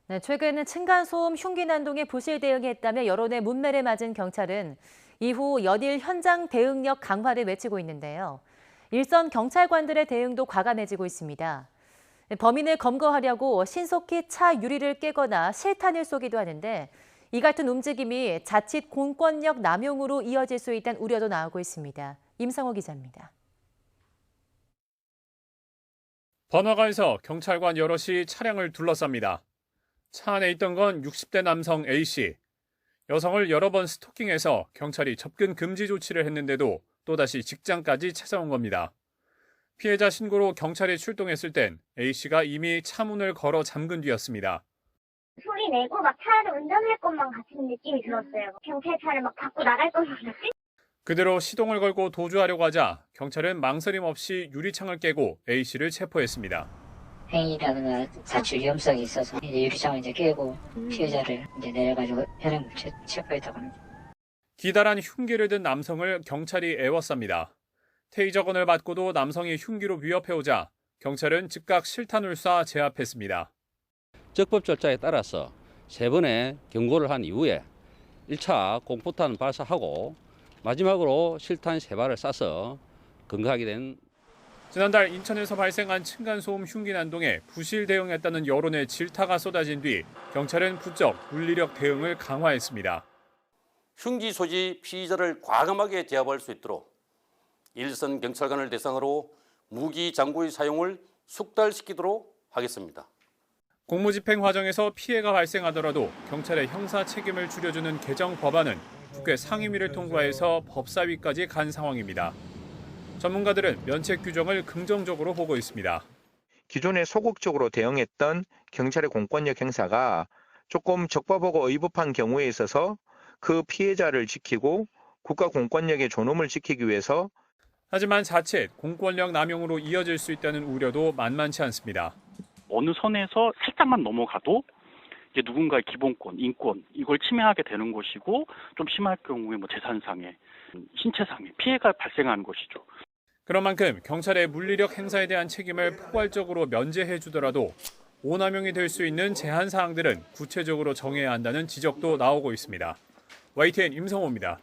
네, 최근 층간소음 흉기 난동에 부실 대응했다며 여론의 문매를 맞은 경찰은 이후 연일 현장 대응력 강화를 외치고 있는데요. 일선 경찰관들의 대응도 과감해지고 있습니다. 네, 범인을 검거하려고 신속히 차 유리를 깨거나 실탄을 쏘기도 하는데 이 같은 움직임이 자칫 공권력 남용으로 이어질 수 있다는 우려도 나오고 있습니다. 임상호 기자입니다. 번화가에서 경찰관 여럿이 차량을 둘러쌉니다. 차 안에 있던 건 60대 남성 A씨. 여성을 여러 번 스토킹해서 경찰이 접근 금지 조치를 했는데도 또다시 직장까지 찾아온 겁니다. 피해자 신고로 경찰이 출동했을 땐 A씨가 이미 차 문을 걸어 잠근 뒤였습니다. 소리 내고 막 차를 운전할 것만 같은 느낌이 들었어요. 경찰차를 막 받고 나갈 것만 같은? 그대로 시동을 걸고 도주하려고 하자 경찰은 망설임 없이 유리창을 깨고 A씨를 체포했습니다. 행위라든가 자출 위험성이 있어서 이제 유리창을 이제 깨고 피해자를 이제 내려가지고 현행 체포했다고 합니다. 기다란 흉기를 든 남성을 경찰이 애워쌉니다. 테이저건을 받고도 남성이 흉기로 위협해오자 경찰은 즉각 실탄을 쏴 제압했습니다. 적법 절차에 따라서 3번의 경고를 한 이후에 1차 공포탄 발사하고 마지막으로 실탄 3발을 쏴서 검거하게 된. 지난달 인천에서 발생한 층간소음 흉기 난동에 부실 대응했다는 여론의 질타가 쏟아진 뒤 경찰은 부쩍 물리력 대응을 강화했습니다. 흉기 소지 피의자를 과감하게 제압할 수 있도록 일선 경찰관을 대상으로 무기 장구의 사용을 숙달시키도록 하겠습니다. 공무집행 과정에서 피해가 발생하더라도 경찰의 형사 책임을 줄여주는 개정 법안은 국회 상임위를 통과해서 법사위까지 간 상황입니다. 전문가들은 면책 규정을 긍정적으로 보고 있습니다. 기존에 소극적으로 대응했던 경찰의 공권력 행사가 조금 적법하고 의법한 경우에 있어서 그 피해자를 지키고 국가 공권력의 존엄을 지키기 위해서. 하지만 자칫 공권력 남용으로 이어질 수 있다는 우려도 만만치 않습니다. 어느 선에서 살짝만 넘어가도 이제 누군가의 기본권, 인권 이걸 침해하게 되는 것이고 좀 심할 경우에 뭐 재산상의, 신체상의 피해가 발생하는 것이죠. 그런 만큼 경찰의 물리력 행사에 대한 책임을 포괄적으로 면제해 주더라도 오남용이 될 수 있는 제한 사항들은 구체적으로 정해야 한다는 지적도 나오고 있습니다. YTN 임성호입니다.